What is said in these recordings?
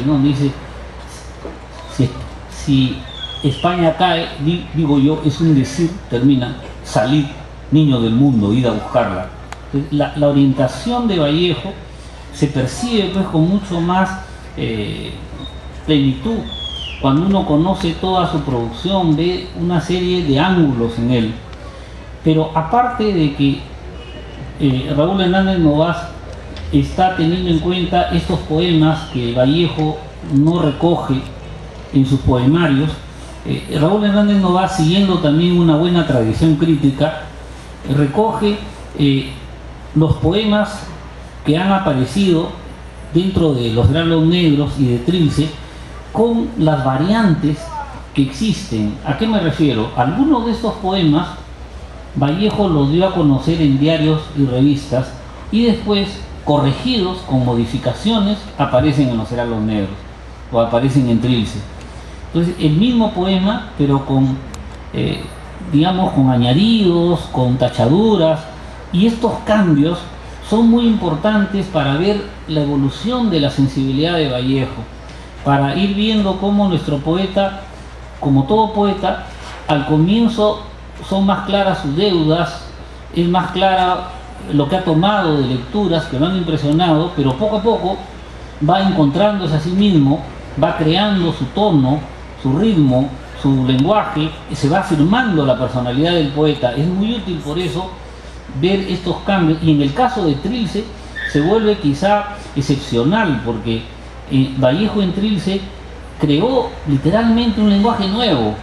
Gandhi, ¿no? Dice, si España cae, digo yo, es un decir, termina, salid, niño del mundo, id a buscarla. Entonces, la orientación de Vallejo se percibe pues con mucho más plenitud cuando uno conoce toda su producción, ve una serie de ángulos en él. Pero aparte de que Raúl Hernández Novas está teniendo en cuenta estos poemas que Vallejo no recoge en sus poemarios, Raúl Hernández Novas, siguiendo también una buena tradición crítica, recoge los poemas que han aparecido dentro de Los Heraldos Negros y de Trilce con las variantes que existen. ¿A qué me refiero? Algunos de estos poemas Vallejo los dio a conocer en diarios y revistas y después, corregidos con modificaciones, aparecen en Los Heraldos Negros o aparecen en Trilce. Entonces, el mismo poema, pero con, digamos, con añadidos, con tachaduras, y estos cambios son muy importantes para ver la evolución de la sensibilidad de Vallejo, para ir viendo cómo nuestro poeta, como todo poeta, al comienzo son más claras sus deudas, es más clara lo que ha tomado de lecturas que lo han impresionado, pero poco a poco va encontrándose a sí mismo, va creando su tono, su ritmo, su lenguaje, y se va afirmando la personalidad del poeta. Es muy útil por eso ver estos cambios, y en el caso de Trilce se vuelve quizá excepcional, porque Vallejo en Trilce creó literalmente un lenguaje nuevo,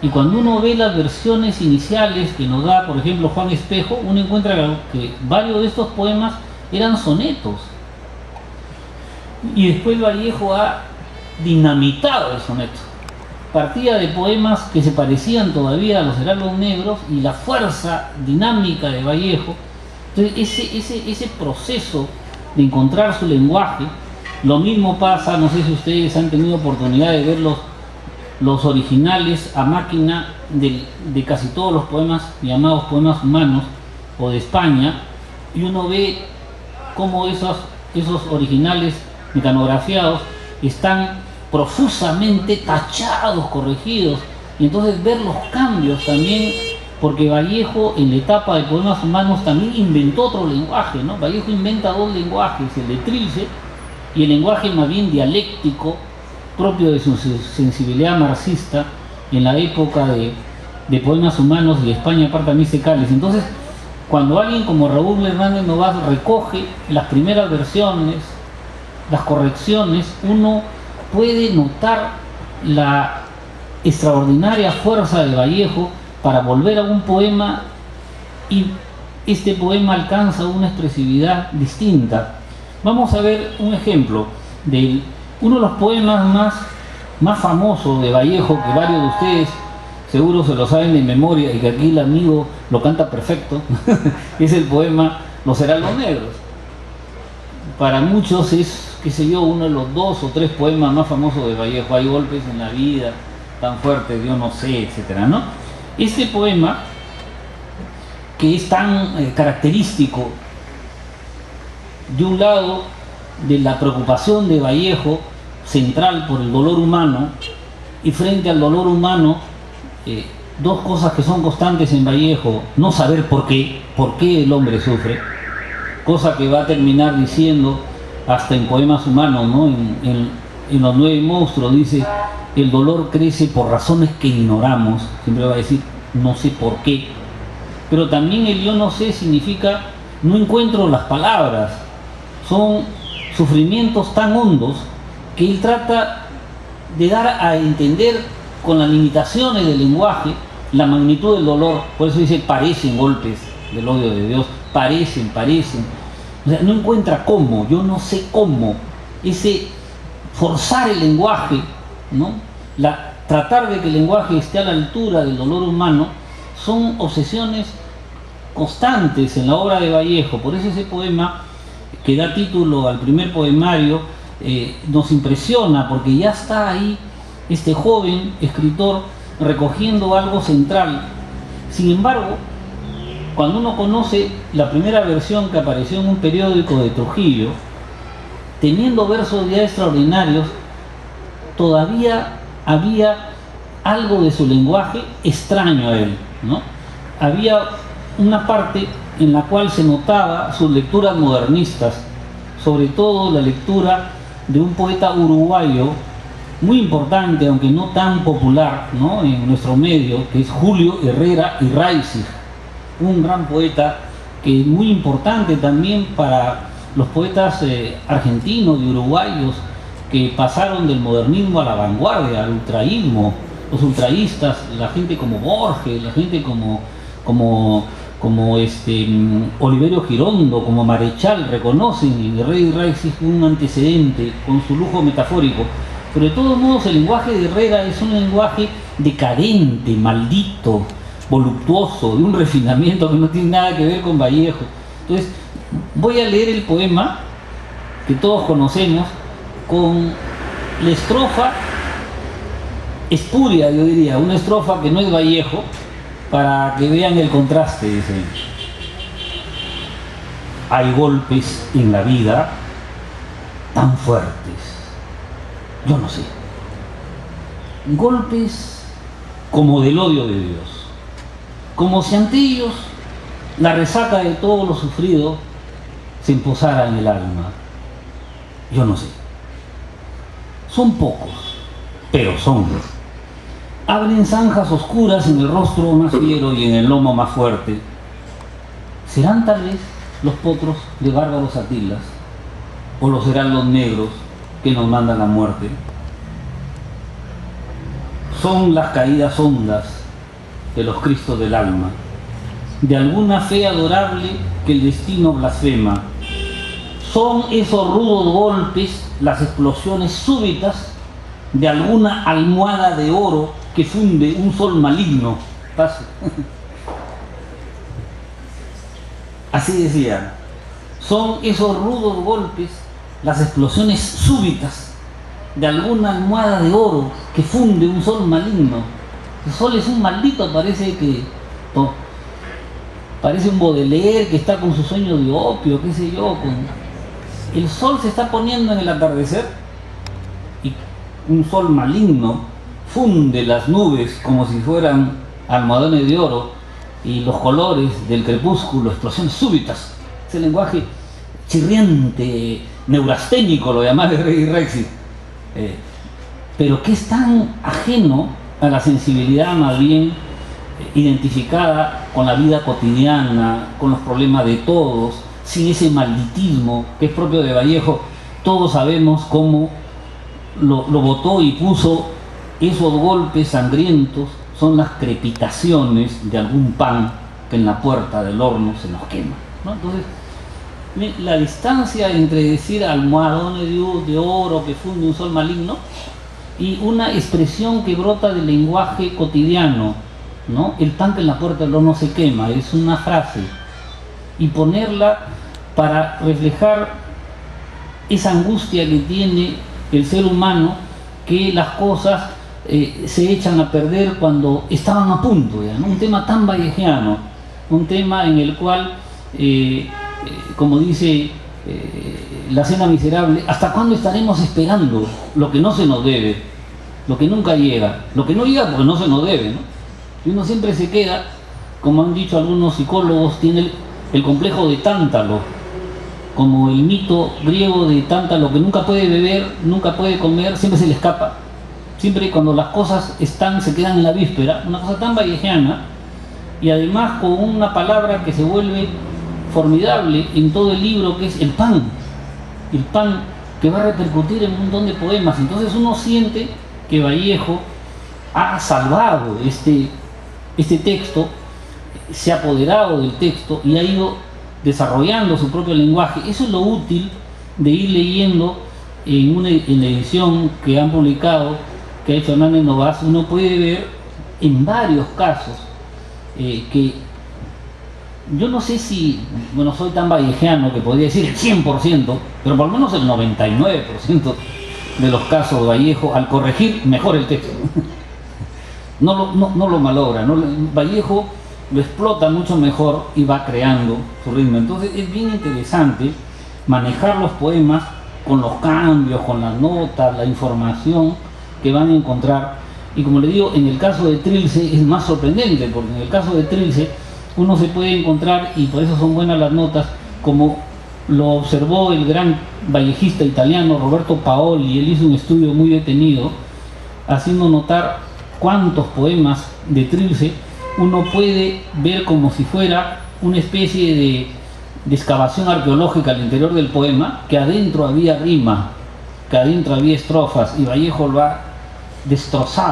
y cuando uno ve las versiones iniciales que nos da, por ejemplo, Juan Espejo, uno encuentra que varios de estos poemas eran sonetos, y después Vallejo ha dinamitado el soneto. Partía de poemas que se parecían todavía a Los Heraldos Negros, y la fuerza dinámica de Vallejo. Entonces ese proceso de encontrar su lenguaje, lo mismo pasa, no sé si ustedes han tenido oportunidad de ver los originales a máquina de casi todos los poemas llamados poemas humanos o de España, y uno ve cómo esos originales mecanografiados están profusamente tachados, corregidos, y entonces ver los cambios también, porque Vallejo en la etapa de poemas humanos también inventó otro lenguaje, ¿no? Vallejo inventa dos lenguajes, el de Trilce y el lenguaje más bien dialéctico, propio de su sensibilidad marxista en la época de poemas humanos y de España Partamistecales. Entonces, cuando alguien como Raúl Hernández Novas recoge las primeras versiones, las correcciones, uno puede notar la extraordinaria fuerza de Vallejo para volver a un poema, y este poema alcanza una expresividad distinta. Vamos a ver un ejemplo de uno de los poemas más famosos de Vallejo, que varios de ustedes seguro se lo saben de memoria y que aquí el amigo lo canta perfecto. Es el poema Los Heraldos Negros. Para muchos es, qué sé yo, uno de los 2 o 3 poemas más famosos de Vallejo. Hay golpes en la vida tan fuertes, yo no sé, etcétera, ¿no? Este poema, que es tan característico, de un lado, de la preocupación de Vallejo central por el dolor humano, y frente al dolor humano, dos cosas que son constantes en Vallejo: no saber por qué el hombre sufre, cosa que va a terminar diciendo hasta en poemas humanos, ¿no? En Los 9 monstruos dice: el dolor crece por razones que ignoramos. Siempre va a decir no sé por qué. Pero también el yo no sé significa no encuentro las palabras. Son sufrimientos tan hondos que él trata de dar a entender con las limitaciones del lenguaje la magnitud del dolor. Por eso dice: parecen golpes del odio de Dios, parecen. O sea, no encuentra cómo, yo no sé cómo. Ese forzar el lenguaje, ¿no? Tratar de que el lenguaje esté a la altura del dolor humano, son obsesiones constantes en la obra de Vallejo. Por eso ese poema, que da título al primer poemario, nos impresiona, porque ya está ahí este joven escritor recogiendo algo central. Sin embargo, cuando uno conoce la primera versión que apareció en un periódico de Trujillo, teniendo versos ya extraordinarios, todavía había algo de su lenguaje extraño a él, ¿no? Había una parte en la cual se notaba sus lecturas modernistas, sobre todo la lectura de un poeta uruguayo muy importante, aunque no tan popular, ¿no?, en nuestro medio, que es Julio Herrera y Raicig, un gran poeta que es muy importante también para los poetas argentinos y uruguayos que pasaron del modernismo a la vanguardia, al ultraísmo. Los ultraístas, la gente como Borges, la gente como Oliverio Girondo, como Marechal, reconocen en Herrera y Raicig un antecedente con su lujo metafórico. Pero de todos modos el lenguaje de Herrera es un lenguaje decadente, maldito, voluptuoso, de un refinamiento que no tiene nada que ver con Vallejo. Entonces voy a leer el poema que todos conocemos con la estrofa espuria, yo diría, una estrofa que no es Vallejo, para que vean el contraste. Dice: hay golpes en la vida tan fuertes, yo no sé, golpes como del odio de Dios, como si ante ellos la resaca de todo lo sufrido se imposara en el alma. Yo no sé, son pocos, pero son. Abren zanjas oscuras en el rostro más fiero y en el lomo más fuerte. ¿Serán tal vez los potros de bárbaros Atilas? ¿O los serán los negros que nos mandan la muerte? Son las caídas hondas de los Cristos del alma, de alguna fe adorable que el destino blasfema. Son esos rudos golpes, las explosiones súbitas de alguna almohada de oro que funde un sol maligno. Paso. Así decía. Son esos rudos golpes, las explosiones súbitas de alguna almohada de oro que funde un sol maligno. El sol es un maldito, parece que... No, parece un Baudelaire que está con su sueño de opio, qué sé yo. El sol se está poniendo en el atardecer y un sol maligno funde las nubes como si fueran almohadones de oro, y los colores del crepúsculo, explosiones súbitas. Ese lenguaje chirriante, neurasténico, lo llamaba Herrera y Raicig, pero que es tan ajeno a la sensibilidad más bien identificada con la vida cotidiana, con los problemas de todos, sin ese malditismo que es propio de Vallejo. Todos sabemos cómo lo botó y puso. Esos golpes sangrientos son las crepitaciones de algún pan que en la puerta del horno se nos quema, ¿no? Entonces, la distancia entre decir almohadones de oro que funde un sol maligno y una expresión que brota del lenguaje cotidiano, ¿no? El pan que en la puerta del horno se quema, es una frase, y ponerla para reflejar esa angustia que tiene el ser humano, que las cosas se echan a perder cuando estaban a punto, ¿ya? ¿No? Un tema tan vallejiano, un tema en el cual, como dice la Cena Miserable, ¿hasta cuándo estaremos esperando lo que no se nos debe, lo que nunca llega, lo que no llega porque no se nos debe, ¿no? Y uno siempre se queda, como han dicho algunos psicólogos, tiene el complejo de Tántalo, como el mito griego de Tántalo, que nunca puede beber, nunca puede comer, siempre se le escapa. Siempre cuando las cosas se quedan en la víspera, una cosa tan vallejiana, y además con una palabra que se vuelve formidable en todo el libro, que es el pan que va a repercutir en un montón de poemas. Entonces uno siente que Vallejo ha salvado este texto, se ha apoderado del texto y ha ido desarrollando su propio lenguaje. Eso es lo útil de ir leyendo en la edición que han publicado, que ha hecho Hernández Novas. Uno puede ver en varios casos que yo no sé si, bueno, soy tan vallejiano que podría decir el 100%, pero por lo menos el 99% de los casos Vallejo, al corregir, mejor el texto. No lo malogra, ¿no? Vallejo lo explota mucho mejor y va creando su ritmo. Entonces es bien interesante manejar los poemas con los cambios, con las notas, la información, que van a encontrar. Y como le digo, en el caso de Trilce es más sorprendente, porque en el caso de Trilce uno se puede encontrar, y por eso son buenas las notas, como lo observó el gran vallejista italiano Roberto Paoli. Él hizo un estudio muy detenido, haciendo notar cuántos poemas de Trilce uno puede ver como si fuera una especie de excavación arqueológica al interior del poema, que adentro había rima, que adentro había estrofas, y Vallejo lo ha destrozado.